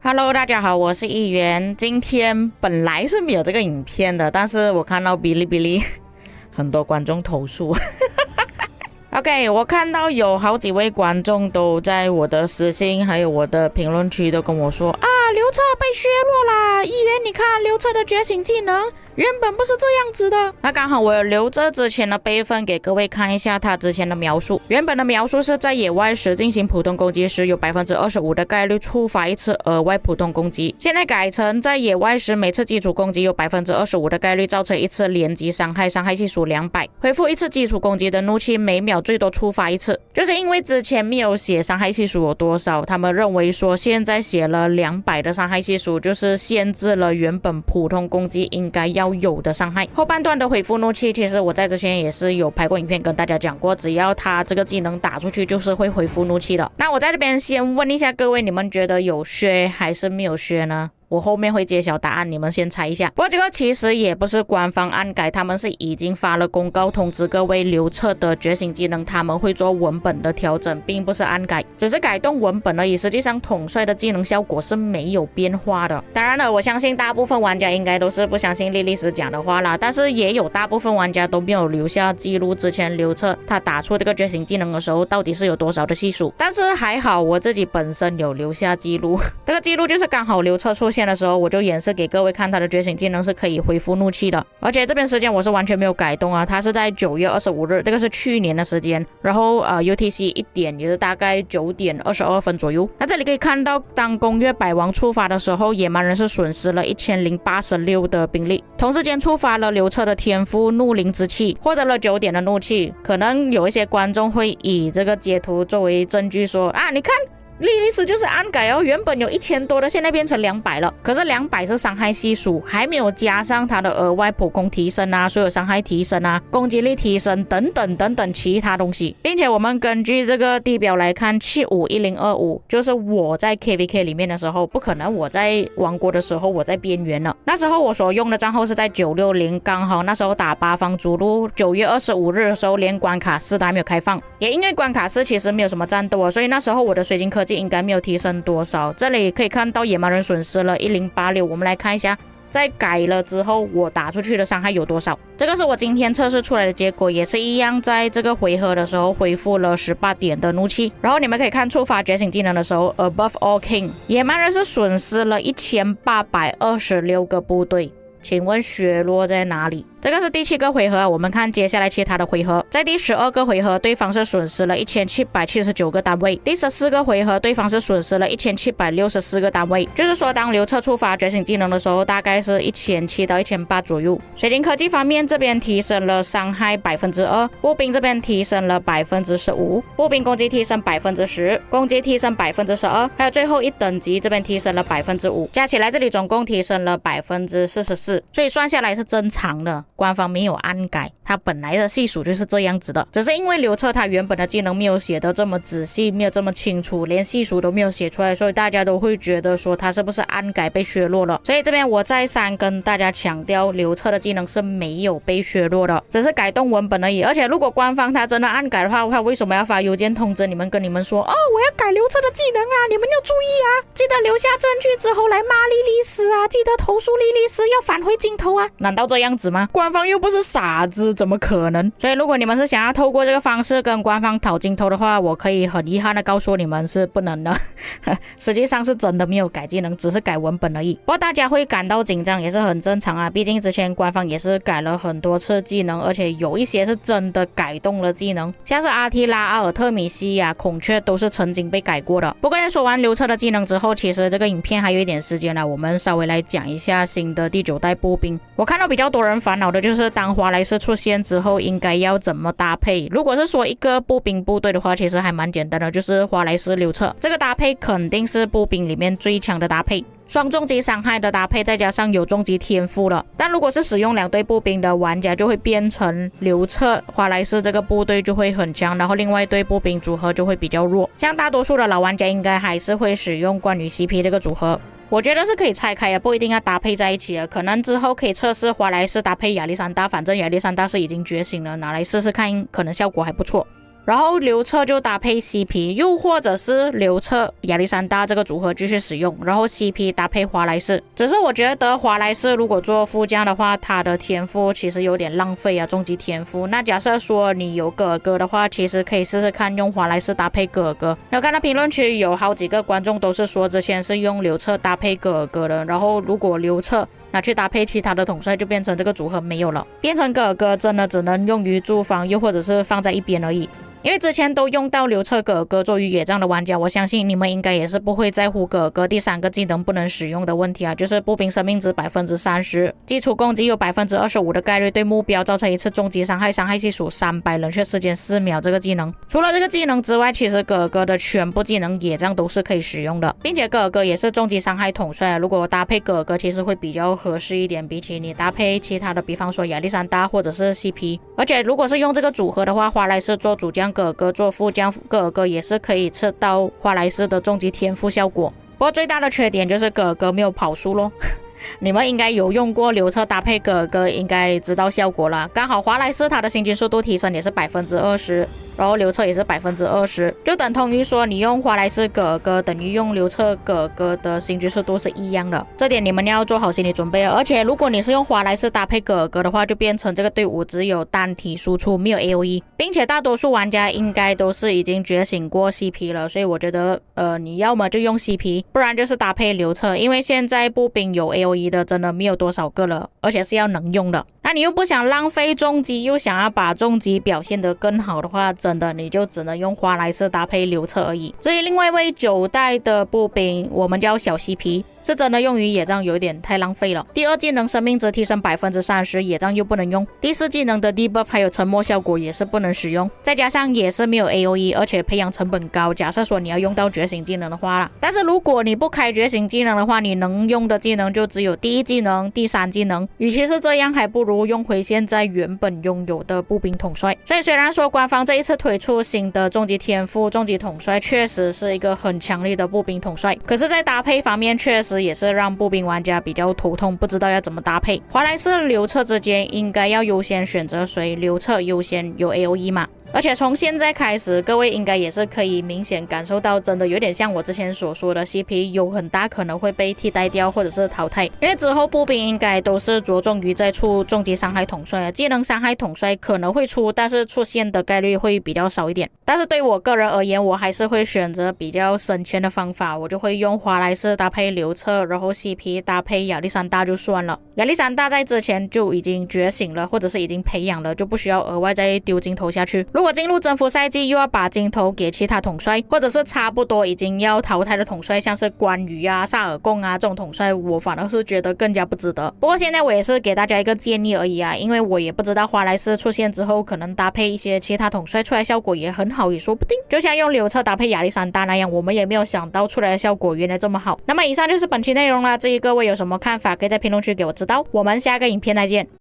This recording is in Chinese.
Hello， 大家好，我是议员。今天本来是没有这个影片的，但是我看到哔哩哔哩很多观众投诉。OK， 我看到有好几位观众都在我的私信还有我的评论区都跟我说啊，刘彻被削弱啦！议员，你看刘彻的觉醒技能原本不是这样子的。那刚好我有留着之前的备份给各位看一下他之前的描述。原本的描述是在野外时进行普通攻击时有 25% 的概率触发一次额外普通攻击，现在改成在野外时每次基础攻击有 25% 的概率造成一次连击伤害，伤害系数200，恢复一次基础攻击的怒气每秒最多触发一次。就是因为之前没有写伤害系数有多少，他们认为说现在写了200的伤害系数就是限制了原本普通攻击应该要有的伤害。后半段的恢复怒气其实我在之前也是有拍过影片跟大家讲过，只要他这个技能打出去就是会恢复怒气的。那我在这边先问一下各位，你们觉得有削还是没有削呢？我后面会揭晓答案，你们先猜一下。不过这个其实也不是官方暗改，他们是已经发了公告通知各位刘彻的觉醒技能他们会做文本的调整，并不是暗改，只是改动文本而已。实际上统帅的技能效果是没有变化的。当然了，我相信大部分玩家应该都是不相信莉莉丝讲的话啦，但是也有大部分玩家都没有留下记录之前刘彻他打出这个觉醒技能的时候到底是有多少的系数。但是还好我自己本身有留下记录，这个记录就是刚好刘彻出现的时候我就演示给各位看他的觉醒技能是可以恢复怒气的，而且这边时间我是完全没有改动啊，它是在9月25日，这个是去年的时间，然后UTC 1点也是大概9点22分左右。那这里可以看到当攻略百王触发的时候，野蛮人是损失了1086的兵力，同时间触发了刘彻的天赋怒灵之气，获得了9点的怒气。可能有一些观众会以这个截图作为证据说啊，你看莉莉丝就是暗改哦，原本有1000多的，现在变成200了。可是200是伤害系数，还没有加上它的额外普攻提升啊，所有伤害提升啊，攻击力提升等等等等其他东西。并且我们根据这个地表来看，751025就是我在 KVK 里面的时候，不可能我在王国的时候我在边缘了。那时候我所用的账号是在960，刚好那时候打八方逐鹿9月25日的时候，连关卡4都还没有开放，也因为关卡4其实没有什么战斗啊，所以那时候我的水晶科技应该没有提升多少。这里可以看到野蛮人损失了1086，我们来看一下在改了之后我打出去的伤害有多少。这个是我今天测试出来的结果，也是一样在这个回合的时候恢复了18点的怒气。然后你们可以看触发觉醒技能的时候 Above All King 野蛮人是损失了1826个部队，请问削弱在哪里？这个是第7个回合，我们看接下来其他的回合。在第12个回合对方是损失了1779个单位，第14个回合对方是损失了1764个单位，就是说当刘彻触发觉醒技能的时候大概是1700到1800左右。水晶科技方面这边提升了伤害 2%， 步兵这边提升了 15%， 步兵攻击提升 10%， 攻击提升 12%， 还有最后一等级这边提升了 5%， 加起来这里总共提升了 44%， 所以算下来是正常的，官方没有暗改，它本来的系数就是这样子的，只是因为刘彻他原本的技能没有写得这么仔细，没有这么清楚，连系数都没有写出来，所以大家都会觉得说他是不是暗改被削弱了。所以这边我再三跟大家强调，刘彻的技能是没有被削弱的，只是改动文本而已。而且如果官方他真的暗改的话，他为什么要发邮件通知你们，跟你们说哦，我要改刘彻的技能啊，你们要注意啊，记得留下证据之后来骂莉莉丝啊，记得投诉莉莉丝，要返回镜头啊，难道这样子吗？官方又不是傻子，怎么可能？所以如果你们是想要透过这个方式跟官方讨镜头的话，我可以很遗憾的告诉你们是不能的。实际上是真的没有改技能，只是改文本而已。不过大家会感到紧张也是很正常啊，毕竟之前官方也是改了很多次技能，而且有一些是真的改动了技能，像是阿提拉、阿尔特米西亚、孔雀都是曾经被改过的。不过在说完刘彻的技能之后，其实这个影片还有一点时间了，我们稍微来讲一下新的第9代步兵。我看到比较多人烦恼的就是当华莱士出现之后应该要怎么搭配。如果是说一个步兵部队的话，其实还蛮简单的，就是华莱士刘彻这个搭配肯定是步兵里面最强的搭配，双重击伤害的搭配，再加上有重击天赋了。但如果是使用2队步兵的玩家，就会变成刘彻、华莱士这个部队就会很强，然后另外一队步兵组合就会比较弱。像大多数的老玩家应该还是会使用关羽 CP 这个组合。我觉得是可以拆开的，不一定要搭配在一起的。可能之后可以测试华莱士搭配亚历山大，反正亚历山大是已经觉醒了，拿来试试看，可能效果还不错。然后刘彻就搭配 CP， 又或者是刘彻亚历山大这个组合继续使用，然后 CP 搭配华莱士。只是我觉得华莱士如果做副将的话，他的天赋其实有点浪费啊，终极天赋。那假设说你有哥哥的话，其实可以试试看用华莱士搭配哥哥。我看到评论区有好几个观众都是说之前是用刘彻搭配哥哥的，然后如果刘彻拿去搭配其他的统帅，就变成这个组合没有了，变成哥哥真的只能用于驻防，又或者是放在一边而已。因为之前都用到刘彻哥哥做于野战的玩家，我相信你们应该也是不会在乎哥哥第3个技能不能使用的问题啊，就是步兵生命值 30%， 基础攻击有 25% 的概率对目标造成一次终极伤害，伤害系数300，冷却时间4秒这个技能。除了这个技能之外，其实哥哥的全部技能野战都是可以使用的，并且哥哥也是终极伤害统帅，如果搭配哥哥其实会比较合适一点，比起你搭配其他的，比方说亚历山大或者是 CP。 而且如果是用这个组合的话，华莱士做主将，哥哥做副将，哥哥也是可以吃到华莱士的终极天赋效果。不过最大的缺点就是哥哥没有跑速咯你们应该有用过刘彻搭配哥哥，应该知道效果了。刚好华莱士他的行军速度提升也是 20%， 然后刘彻也是 20%， 就等同于说你用华莱士哥哥等于用刘彻哥哥的行军速度是一样的，这点你们要做好心理准备。而且如果你是用华莱士搭配哥哥的话，就变成这个队伍只有单体输出没有 AOE， 并且大多数玩家应该都是已经觉醒过 CP 了，所以我觉得你要么就用 CP， 不然就是搭配刘彻，因为现在步兵有 AOE 的真的没有多少个了，而且是要能用的。那你又不想浪费重击，又想要把重击表现得更好的话，真的你就只能用华莱士搭配刘彻而已。所以另外一位9代的步兵，我们叫小 CP， 是真的用于野战有点太浪费了。第2技能生命值提升 30%， 野战又不能用。第4技能的 debuff 还有沉默效果也是不能使用，再加上也是没有 AOE， 而且培养成本高，假设说你要用到觉醒技能的话啦。但是如果你不开觉醒技能的话，你能用的技能就只有第1技能、第3技能，与其是这样，还不如用回现在原本拥有的步兵统帅。所以虽然说官方这一次推出新的终极天赋终极统帅确实是一个很强力的步兵统帅，可是在搭配方面确实也是让步兵玩家比较头痛，不知道要怎么搭配。华莱士刘彻之间应该要优先选择谁？刘彻优先，有 AOE 嘛？而且从现在开始，各位应该也是可以明显感受到，真的有点像我之前所说的 CP 有很大可能会被替代掉或者是淘汰，因为之后步兵应该都是着重于在出终极伤害统帅，技能伤害统帅可能会出，但是出现的概率会比较少一点。但是对我个人而言，我还是会选择比较省钱的方法，我就会用华莱士搭配刘彻，然后 CP 搭配亚历山大就算了。亚历山大在之前就已经觉醒了，或者是已经培养了，就不需要额外再丢金头下去。如果进入征服赛季又要把金头给其他统帅，或者是差不多已经要淘汰的统帅，像是关羽啊、萨尔贡啊这种统帅，我反而是觉得更加不值得。不过现在我也是给大家一个建议而已啊，因为我也不知道华莱士出现之后，可能搭配一些其他统帅出来效果也很好，也说不定。就像用刘彻搭配亚历山大那样，我们也没有想到出来的效果原来这么好。那么以上就是本期内容啦，至于各位有什么看法，可以在评论区给我知道。我们下个影片再见。